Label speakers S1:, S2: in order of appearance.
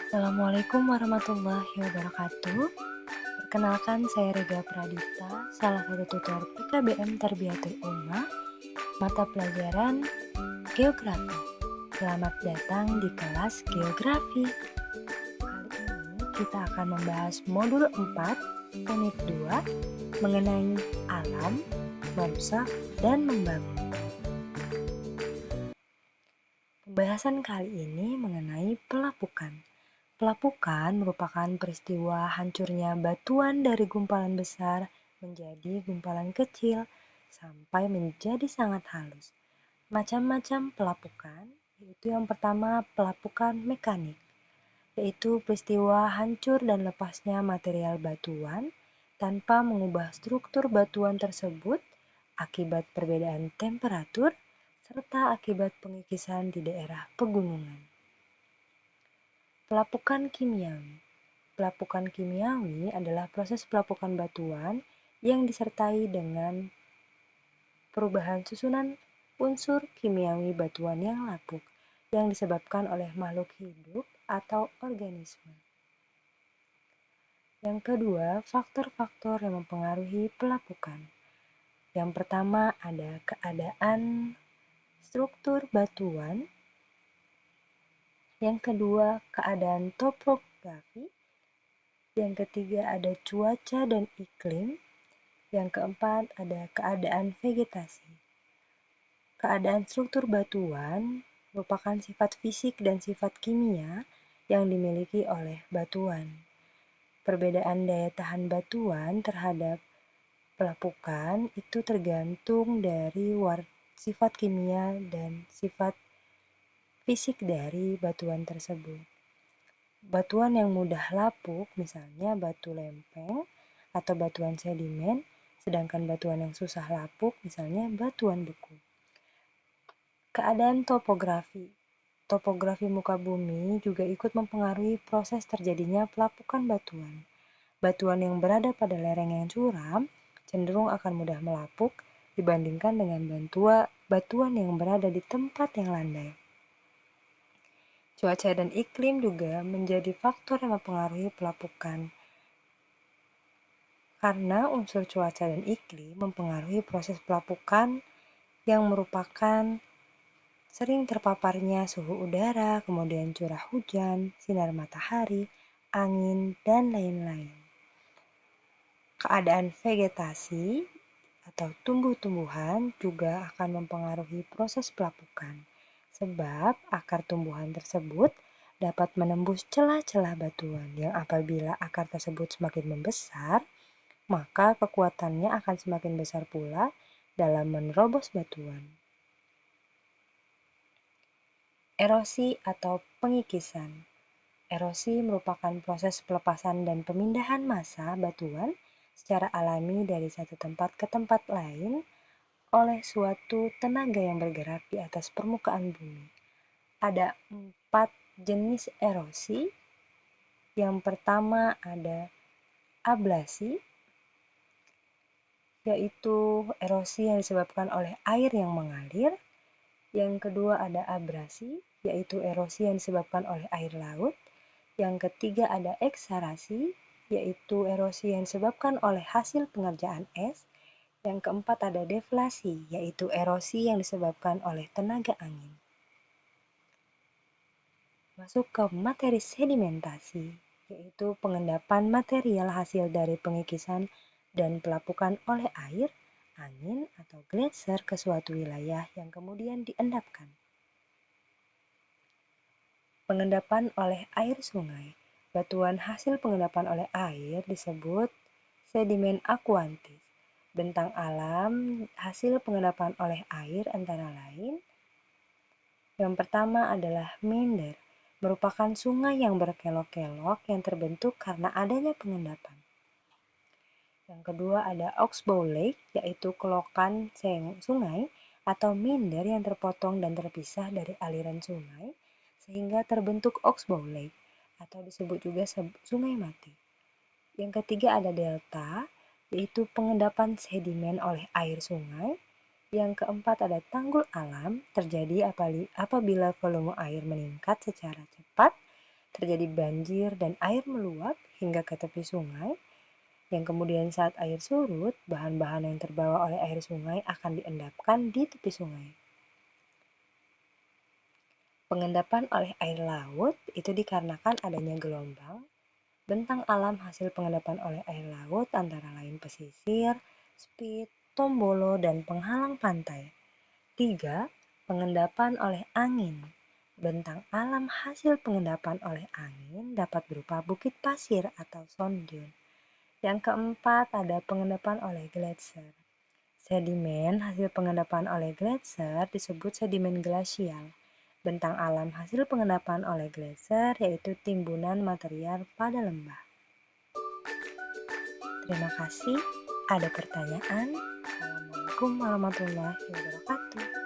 S1: Assalamualaikum warahmatullahi wabarakatuh. Perkenalkan, saya Rega Pradita, salah satu tutor PKBM Tarbiyatul Ummah, mata pelajaran Geografi. Selamat datang di kelas Geografi. Kali ini kita akan membahas modul 4, unit 2, mengenai alam, merusak, dan membangun. Pembahasan kali ini mengenai pelapukan. Pelapukan merupakan peristiwa hancurnya batuan dari gumpalan besar menjadi gumpalan kecil sampai menjadi sangat halus. Macam-macam pelapukan, yaitu yang pertama pelapukan mekanik, yaitu peristiwa hancur dan lepasnya material batuan tanpa mengubah struktur batuan tersebut akibat perbedaan temperatur serta akibat pengikisan di daerah pegunungan. Pelapukan kimiawi. Pelapukan kimiawi adalah proses pelapukan batuan yang disertai dengan perubahan susunan unsur kimiawi batuan yang lapuk yang disebabkan oleh makhluk hidup atau organisme. Yang kedua, faktor-faktor yang mempengaruhi pelapukan. Yang pertama ada keadaan struktur batuan. Yang kedua, keadaan topografi. Yang ketiga ada cuaca dan iklim. Yang keempat ada keadaan vegetasi. Keadaan struktur batuan merupakan sifat fisik dan sifat kimia yang dimiliki oleh batuan. Perbedaan daya tahan batuan terhadap pelapukan itu tergantung dari sifat kimia dan sifat fisik dari batuan tersebut. Batuan yang mudah lapuk, misalnya batu lempeng atau batuan sedimen, sedangkan batuan yang susah lapuk, misalnya batuan beku. Keadaan topografi. Topografi muka bumi juga ikut mempengaruhi proses terjadinya pelapukan batuan. Batuan yang berada pada lereng yang curam cenderung akan mudah melapuk dibandingkan dengan batuan yang berada di tempat yang landai. Cuaca dan iklim juga menjadi faktor yang mempengaruhi pelapukan. Karena unsur cuaca dan iklim mempengaruhi proses pelapukan yang merupakan sering terpaparnya suhu udara, kemudian curah hujan, sinar matahari, angin, dan lain-lain. Keadaan vegetasi atau tumbuh-tumbuhan juga akan mempengaruhi proses pelapukan, sebab akar tumbuhan tersebut dapat menembus celah-celah batuan yang apabila akar tersebut semakin membesar, maka kekuatannya akan semakin besar pula dalam menerobos batuan. Erosi atau pengikisan. Erosi merupakan proses pelepasan dan pemindahan massa batuan secara alami dari satu tempat ke tempat lain oleh suatu tenaga yang bergerak di atas permukaan bumi. Ada 4 jenis erosi. Yang pertama ada ablasi, yaitu erosi yang disebabkan oleh air yang mengalir. Yang kedua ada abrasi, yaitu erosi yang disebabkan oleh air laut. Yang ketiga ada eksarasi, yaitu erosi yang disebabkan oleh hasil pengerjaan es. Yang keempat ada deflasi, yaitu erosi yang disebabkan oleh tenaga angin. Masuk ke materi sedimentasi, yaitu pengendapan material hasil dari pengikisan dan pelapukan oleh air, angin, atau gletser ke suatu wilayah yang kemudian diendapkan. Pengendapan oleh air sungai. Batuan hasil pengendapan oleh air disebut sedimen akuantis. Bentang alam hasil pengendapan oleh air antara lain. Yang pertama adalah meander, merupakan sungai yang berkelok-kelok yang terbentuk karena adanya pengendapan. Yang kedua ada oxbow lake, yaitu kelokan sungai atau meander yang terpotong dan terpisah dari aliran sungai sehingga terbentuk oxbow lake atau disebut juga sungai mati. Yang ketiga ada delta, yaitu pengendapan sedimen oleh air sungai. Yang keempat ada tanggul alam, terjadi apabila volume air meningkat secara cepat terjadi banjir dan air meluap hingga ke tepi sungai, yang kemudian saat air surut, bahan-bahan yang terbawa oleh air sungai akan diendapkan di tepi sungai. Pengendapan oleh air laut itu dikarenakan adanya gelombang, bentang alam hasil pengendapan oleh air laut antara lain pesisir, spit, tombolo, dan penghalang pantai. 3. Pengendapan oleh angin. Bentang alam hasil pengendapan oleh angin dapat berupa bukit pasir atau sand dune. Yang keempat ada pengendapan oleh gletser. Sedimen hasil pengendapan oleh gletser disebut sedimen glasial. Bentang alam hasil pengendapan oleh gletser yaitu timbunan material pada lembah. Terima kasih. Ada pertanyaan? Assalamualaikum warahmatullahi wabarakatuh.